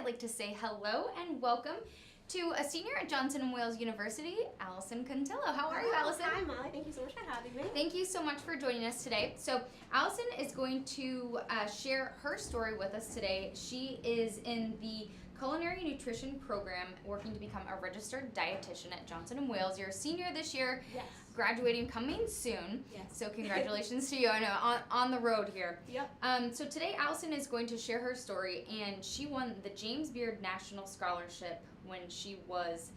I'd like to say hello and welcome to a senior at Johnson & Wales University, Allison Contillo. How are you, Allison? Hi, Molly. Thank you so much for having me. Thank you so much for joining us today. So, Allison is going to share her story with us today. She is in the culinary nutrition program, working to become a registered dietitian at Johnson & Wales. You're a senior this year, Yes. graduating coming soon. Yes. So congratulations to you. I know on the road here. Yep. So today Allison is going to share her story, and she won the James Beard National Scholarship when she was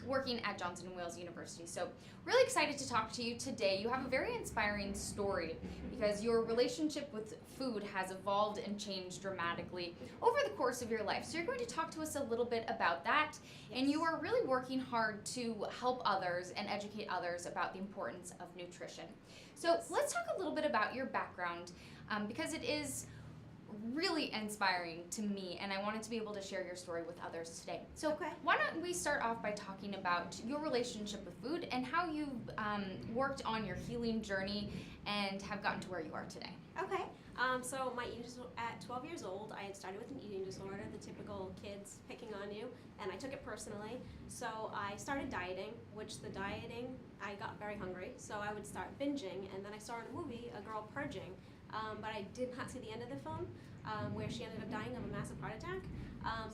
working at Johnson & Wales University. So really excited to talk to you today. You have a very inspiring story because your relationship with food has evolved and changed dramatically over the course of your life. So you're going to talk to us a little bit about that. Yes. And you are really working hard to help others and educate others about the importance of nutrition. So let's talk a little bit about your background because it is really inspiring to me, and I wanted to be able to share your story with others today. So why don't we start off by talking about your relationship with food and how you've worked on your healing journey and have gotten to where you are today. Okay. So my eating disorder, at 12 years old, I had started with an eating disorder, the typical kids picking on you, and I took it personally. So I started dieting, which the dieting, I got very hungry, so I would start binging, and then I saw in a movie a girl purging, but I did not see the end of the film, where she ended up dying of a massive heart attack.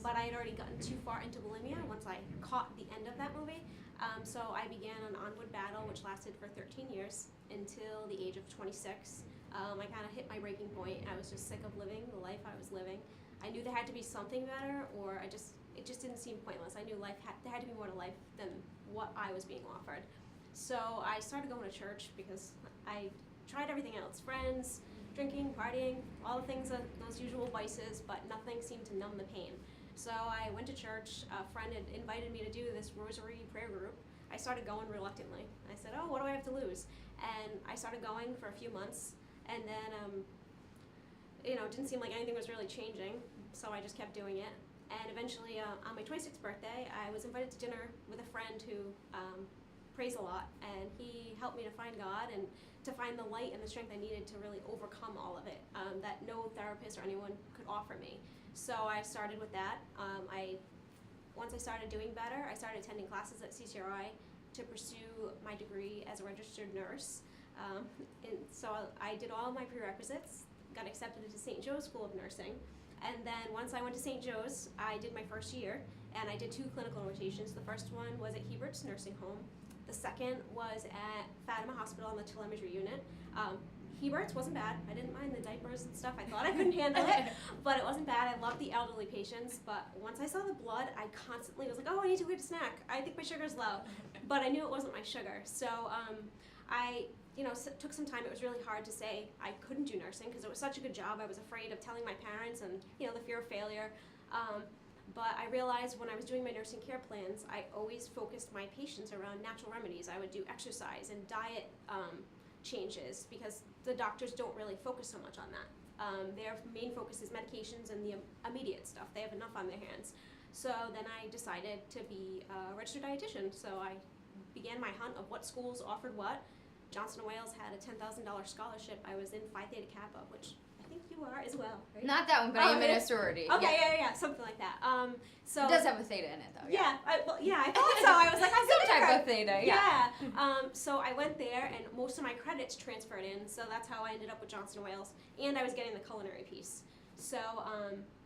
But I had already gotten too far into bulimia once I caught the end of that movie. So I began an onward battle, which lasted for 13 years until the age of 26. I kind of hit my breaking point. I was just sick of living the life I was living. I knew there had to be something better, or it just didn't seem pointless. I knew there had to be more to life than what I was being offered. So I started going to church because I tried everything else, friends, drinking, partying, all the things, those usual vices, but nothing seemed to numb the pain. So I went to church. A friend had invited me to do this rosary prayer group. I started going reluctantly. I said, oh, what do I have to lose? And I started going for a few months, and then, it didn't seem like anything was really changing, so I just kept doing it. And eventually, on my 26th birthday, I was invited to dinner with a friend who prays a lot, and he helped me to find God and to find the light and the strength I needed to really overcome all of it, that no therapist or anyone could offer me. So I started with that. Once I started doing better, I started attending classes at CCRI to pursue my degree as a registered nurse. And so I did all my prerequisites, got accepted into St. Joe's School of Nursing, and then once I went to St. Joe's, I did my first year, and I did 2 clinical rotations. The first one was at Hebert's Nursing Home. The second was at Fatima Hospital on the telemetry unit. Hebert's wasn't bad. I didn't mind the diapers and stuff. I thought I couldn't handle it, but it wasn't bad. I loved the elderly patients, but once I saw the blood, I constantly was like, oh, I need to get a snack. I think my sugar's low, but I knew it wasn't my sugar. So I took some time. It was really hard to say I couldn't do nursing because it was such a good job. I was afraid of telling my parents and, the fear of failure. But I realized when I was doing my nursing care plans, I always focused my patients around natural remedies. I would do exercise and diet changes because the doctors don't really focus so much on that. Their main focus is medications and the immediate stuff. They have enough on their hands. So then I decided to be a registered dietitian. So I began my hunt of what schools offered what. Johnson & Wales had a $10,000 scholarship. I was in Phi Theta Kappa, which I think you are as well, right? Not that one, but I am in a sorority. Okay, yeah, something like that. So it does have a theta in it, though. Yeah, I thought so. I was like, some type of theta. Yeah. So I went there, and most of my credits transferred in. So that's how I ended up with Johnson & Wales, and I was getting the culinary piece. So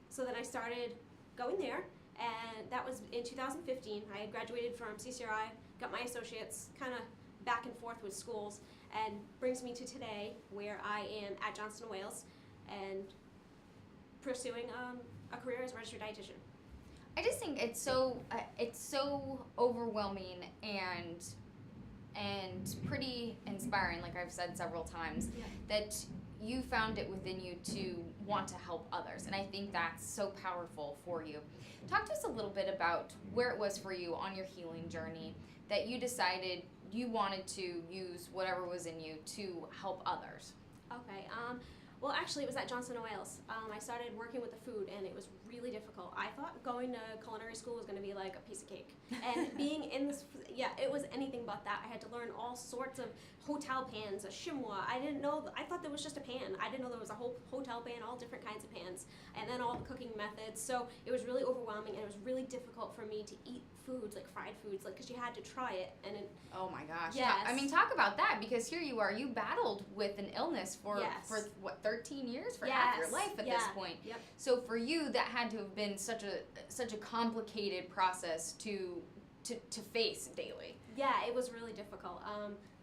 so then I started going there, and that was in 2015. I had graduated from CCRI, got my associates, kind of back and forth with schools, and brings me to today where I am at Johnson & Wales and pursuing a career as a registered dietitian. I just think it's so overwhelming and pretty inspiring, like I've said several times, that you found it within you to want to help others, and I think that's so powerful for you. Talk to us a little bit about where it was for you on your healing journey that you decided you wanted to use whatever was in you to help others. Okay. Well, actually, it was at Johnson & Wales. I started working with the food, and it was really difficult. I thought going to culinary school was going to be like a piece of cake. And being in this, it was anything but that. I had to learn all sorts of hotel pans, a chinois. I thought there was just a pan. I didn't know there was a whole hotel pan, all different kinds of pans, and then all the cooking methods. So it was really overwhelming, and it was really difficult for me to eat foods, like fried foods, like, because you had to try it. And oh my gosh. Yes. I mean, talk about that, because here you are, you battled with an illness for what, 13 years, for half your life at this point. Yep. So for you, that had to have been such a complicated process to face daily. Yeah, it was really difficult.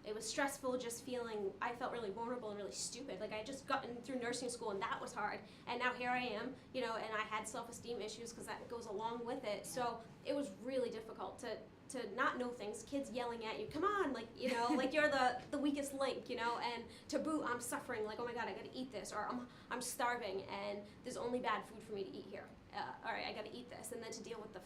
It was stressful, just feeling, I felt really vulnerable and really stupid. Like, I just gotten through nursing school, and that was hard. And now here I am, and I had self-esteem issues because that goes along with it. So it was really difficult to not know things, kids yelling at you, come on, like, like you're the weakest link, and to boot, I'm suffering, like, oh my God, I gotta eat this, or I'm starving, and there's only bad food for me to eat here. All right, I gotta eat this. And then to deal with the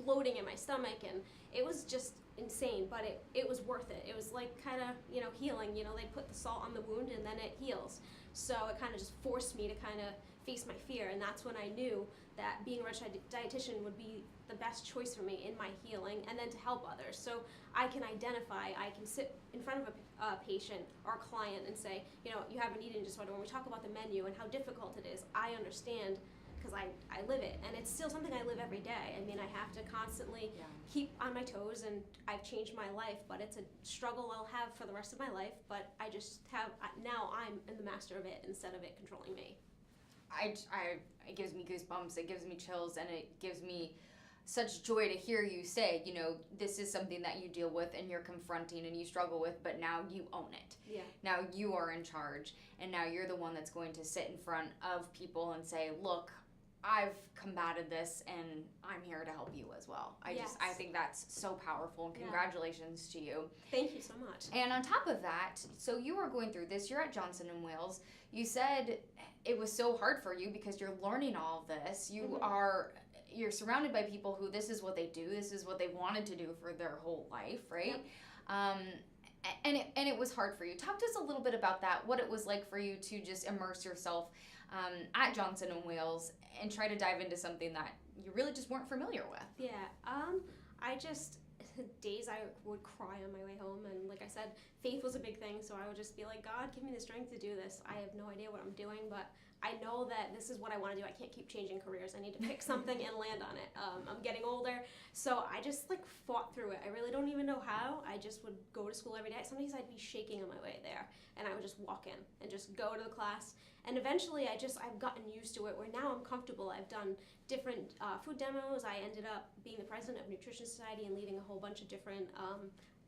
bloating in my stomach, and it was just insane, but it was worth it. It was like kind of, healing, they put the salt on the wound and then it heals. So it kind of just forced me to kind of face my fear, and that's when I knew that being a registered dietitian would be the best choice for me in my healing, and then to help others. So I can I can sit in front of a patient or a client and say, you have an eating disorder. When we talk about the menu and how difficult it is, I understand, because I live it, and it's still something I live every day. I mean, I have to constantly keep on my toes, and I've changed my life, but it's a struggle I'll have for the rest of my life, but I just now I'm the master of it instead of it controlling me. It gives me goosebumps, it gives me chills, and it gives me such joy to hear you say, this is something that you deal with and you're confronting and you struggle with, but now you own it. Yeah. Now you are in charge, and now you're the one that's going to sit in front of people and say, look, I've combated this, and I'm here to help you as well. I think that's so powerful, and congratulations to you. Thank you so much. And on top of that, so you were going through this, you're at Johnson & Wales. You said it was so hard for you because you're learning all of this. You're surrounded by people who this is what they do, this is what they wanted to do for their whole life, right? Yep. And it was hard for you. Talk to us a little bit about that, what it was like for you to just immerse yourself at Johnson & Wales and try to dive into something that you really just weren't familiar with. Yeah, days I would cry on my way home, and like I said, faith was a big thing, so I would just be like, God, give me the strength to do this. I have no idea what I'm doing, but I know that this is what I want to do. I can't keep changing careers. I need to pick something and land on it. I'm getting older, so I just fought through it. I really don't even know how. I just would go to school every day. Some days I'd be shaking on my way there, and I would just walk in and just go to the class. And eventually I've gotten used to it, where now I'm comfortable. I've done different food demos. I ended up being the president of Nutrition Society and leading a whole bunch of different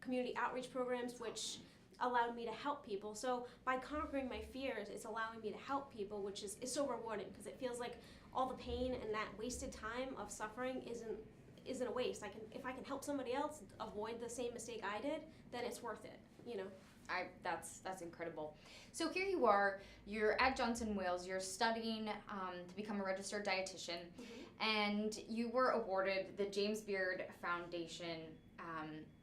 community outreach programs, which allowed me to help people. So by conquering my fears, it's allowing me to help people, which is so rewarding, because it feels like all the pain and that wasted time of suffering isn't a waste. If I can help somebody else avoid the same mistake I did, then it's worth it, That's incredible. So here you are, you're at Johnson & Wales, you're studying to become a registered dietitian, and you were awarded the James Beard Foundation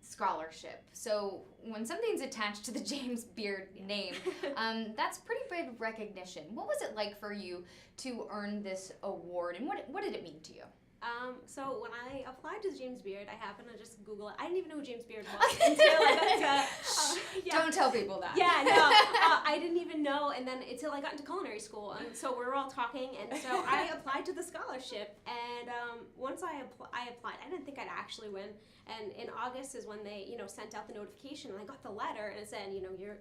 scholarship. So when something's attached to the James Beard name, that's pretty big recognition. What was it like for you to earn this award, and what did it mean to you? So when I applied to the James Beard, I happened to just Google it. I didn't even know who James Beard was until I got to... Don't tell people that. Yeah, no, I didn't even know, and then until I got into culinary school, and so we were all talking, and so I applied to the scholarship, and once I applied, I didn't think I'd actually win, and in August is when they, sent out the notification, and I got the letter, and it said,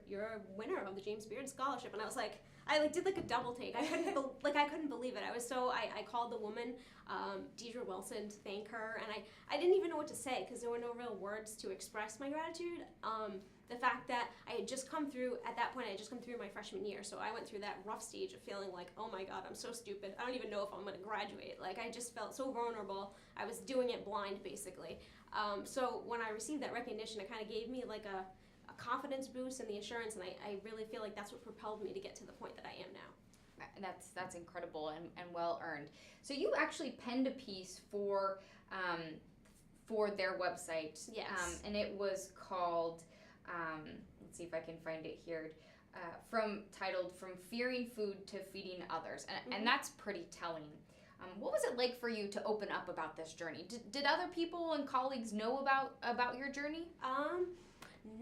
you're a winner of the James Beard Scholarship, and I was like, I did a double take. I couldn't believe it. I called the woman, Deidre Wilson, to thank her, and I didn't even know what to say, because there were no real words to express my gratitude. The fact that I had just come through, at that point, I had just come through my freshman year, so I went through that rough stage of feeling like, oh my God, I'm so stupid. I don't even know if I'm going to graduate. I just felt so vulnerable. I was doing it blind, basically. So when I received that recognition, it kind of gave me a confidence boost and the assurance, and I really feel like that's what propelled me to get to the point that I am now. That's incredible and well earned. So you actually penned a piece for their website. Yes. And it was called, let's see if I can find it here, titled From Fearing Food to Feeding Others. And that's pretty telling. What was it like for you to open up about this journey? Did other people and colleagues know about your journey?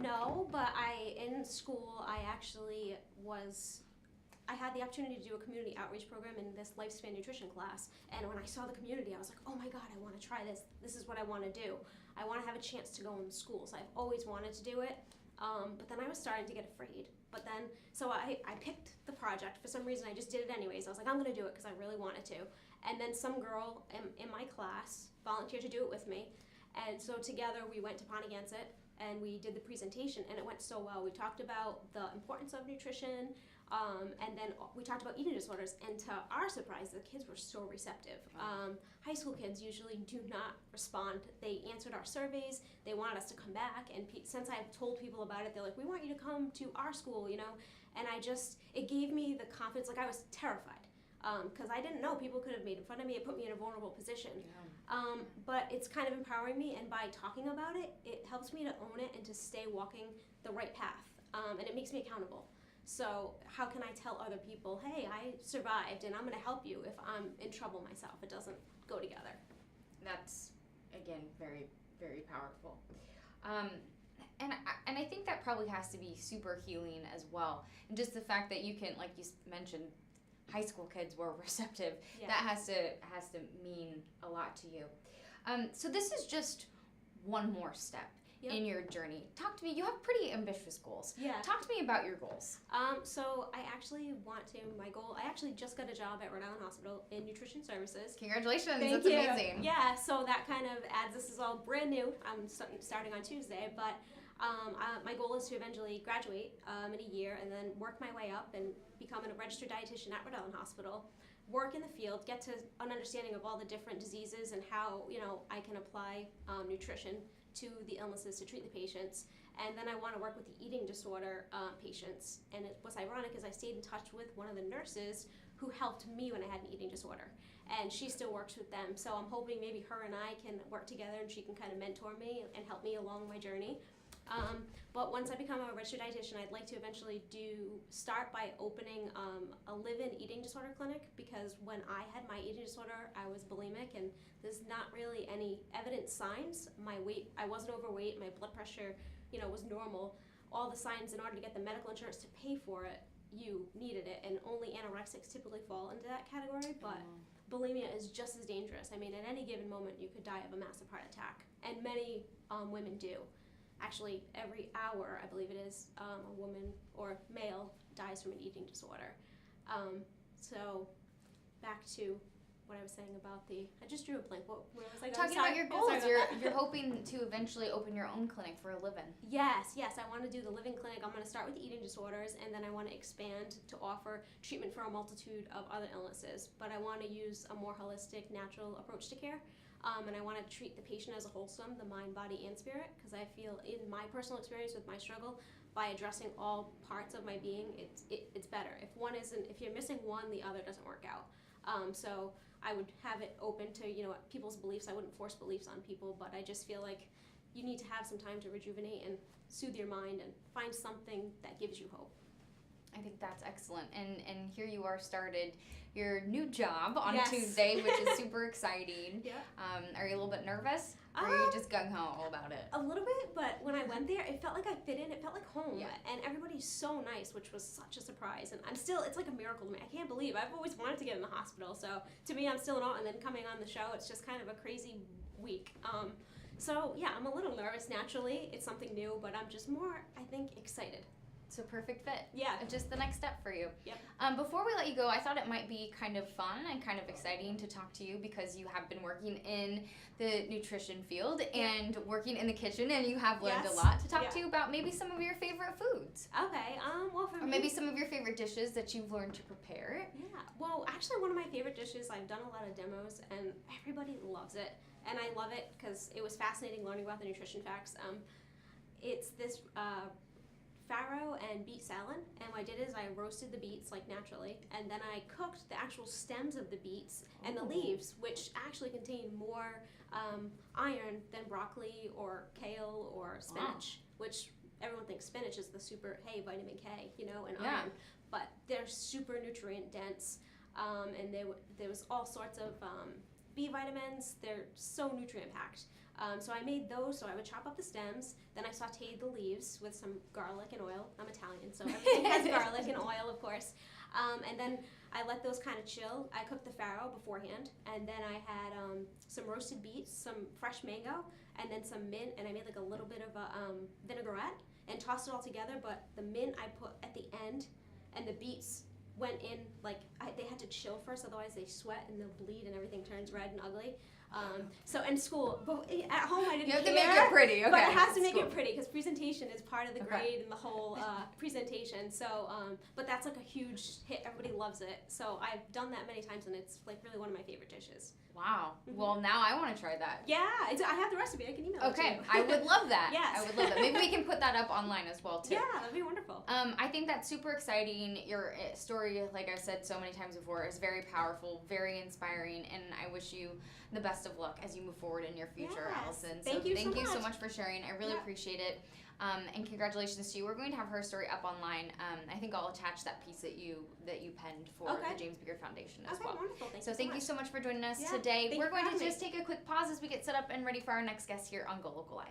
No, but in school, I had the opportunity to do a community outreach program in this lifespan nutrition class. And when I saw the community, I was like, oh my God, I want to try this. This is what I want to do. I want to have a chance to go in schools. I've always wanted to do it. But then I was starting to get afraid. But then, so I picked the project. For some reason, I just did it anyways. I was like, I'm going to do it because I really wanted to. And then some girl in my class volunteered to do it with me. And so together we went to Pontiac and we did the presentation, and it went so well. We talked about the importance of nutrition, and then we talked about eating disorders, and to our surprise, the kids were so receptive. High school kids usually do not respond. They answered our surveys, they wanted us to come back, and since I've told people about it, they're like, we want you to come to our school, you know, and it gave me the confidence. Like, I was terrified, because I didn't know people could have made fun of me. It put me in a vulnerable position. But it's kind of empowering me, and by talking about it, it helps me to own it and to stay walking the right path, and it makes me accountable. So how can I tell other people, hey, I survived, and I'm going to help you if I'm in trouble myself? It doesn't go together. That's, again, very, very powerful. And I think that probably has to be super healing as well. And just the fact that you can, like you mentioned, high school kids were receptive. Yeah. That has to mean a lot to you. So this is just one more step. Yep. In your journey. Talk to me. You have pretty ambitious goals. Yeah. Talk to me about your goals. So I actually I actually just got a job at Rhode Island Hospital in nutrition services. Congratulations. Thank That's you. Amazing. Yeah, so that kind of adds, this is all brand new. I'm starting on Tuesday, but my goal is to eventually graduate in a year and then work my way up and become a registered dietitian at Rhode Island Hospital. Work in the field, get to an understanding of all the different diseases and how, you know, I can apply nutrition to the illnesses to treat the patients. And then I want to work with the eating disorder patients. And what's ironic is I stayed in touch with one of the nurses who helped me when I had an eating disorder. And she still works with them. So I'm hoping maybe her and I can work together and she can kind of mentor me and help me along my journey. But once I become a registered dietitian, I'd like to eventually start by opening a live-in eating disorder clinic, because when I had my eating disorder, I was bulimic, and there's not really any evident signs. My weight, I wasn't overweight, my blood pressure, you know, was normal. All the signs, in order to get the medical insurance to pay for it, you needed it, and only anorexics typically fall into that category, but bulimia is just as dangerous. I mean, at any given moment, you could die of a massive heart attack, and many women do. Actually, every hour, I believe it is, a woman or male dies from an eating disorder. So back to what I was saying about I just drew a blank. What was I talking about your goals? You're hoping to eventually open your own clinic for a live-in. Yes. I want to do the live-in clinic. I'm going to start with eating disorders, and then I want to expand to offer treatment for a multitude of other illnesses. But I want to use a more holistic, natural approach to care. And I want to treat the patient as a wholesome, the mind, body, and spirit, because I feel in my personal experience with my struggle, by addressing all parts of my being, it's better. If you're missing one, the other doesn't work out. So I would have it open to, you know, people's beliefs. I wouldn't force beliefs on people, but I just feel like you need to have some time to rejuvenate and soothe your mind and find something that gives you hope. I think that's excellent. And here you are, started your new job on Yes. Tuesday, which is super exciting. Yeah. Are you a little bit nervous? Or are you just gung-ho all about it? A little bit, but when I went there, it felt like I fit in. It felt like home. Yeah. And everybody's so nice, which was such a surprise. And it's like a miracle to me. I can't believe I've always wanted to get in the hospital. So to me, I'm still in awe. And then coming on the show, it's just kind of a crazy week. So yeah, I'm a little nervous naturally. It's something new, but I'm just more, I think, excited. It's a perfect fit. Yeah. Just the next step for you. Yep. Before we let you go, I thought it might be kind of fun and kind of exciting to talk to you, because you have been working in the nutrition field and working in the kitchen, and you have learned a lot. To talk to you about maybe some of your favorite foods. Okay. Well, for or me, maybe some of your favorite dishes that you've learned to prepare. Yeah. Well, actually, one of my favorite dishes, I've done a lot of demos, and everybody loves it. And I love it because it was fascinating learning about the nutrition facts. It's this farro and beet salad, and what I did is I roasted the beets like naturally, and then I cooked the actual stems of the beets and the leaves, which actually contain more iron than broccoli or kale or spinach, which everyone thinks spinach is the super, hey, vitamin K, you know, and iron, but they're super nutrient dense. and there was all sorts of B vitamins. They're so nutrient packed. So I made those. So I would chop up the stems, then I sautéed the leaves with some garlic and oil. I'm Italian, so everything has garlic and oil, of course. And then I let those kind of chill. I cooked the farro beforehand, and then I had some roasted beets, some fresh mango, and then some mint, and I made like a little bit of a vinaigrette and tossed it all together. But the mint I put at the end, and the beets went in they had to chill first, otherwise they sweat and they'll bleed and everything turns red and ugly. So in school, but at home I didn't You have to care, make it pretty, okay. but it has to That's make it pretty because presentation is part of the Okay. grade and the whole presentation. So, but that's like a huge hit. Everybody loves it. So I've done that many times, and it's like really one of my favorite dishes. Wow. Mhm. Well, now I want to try that. Yeah, I have the recipe. I can email it to Okay, you. I would love that. Yes. I would love that. Maybe we can put that up online as well too. Yeah, that'd be wonderful. I think that's super exciting. Your story, like I've said so many times before, is very powerful, very inspiring, and I wish you the best of luck as you move forward in your future, Yes. Allison. Thank you so thank you so much. much for sharing. I really Yeah. appreciate it. And congratulations to you. We're going to have her story up online. I think I'll attach that piece that you penned for Okay. the James Beard Foundation as Okay, well. wonderful. So thank you so much for joining us Yeah, today. thank We're you for going to having me. just take a quick pause as we get set up and ready for our next guest here on Golocal Live.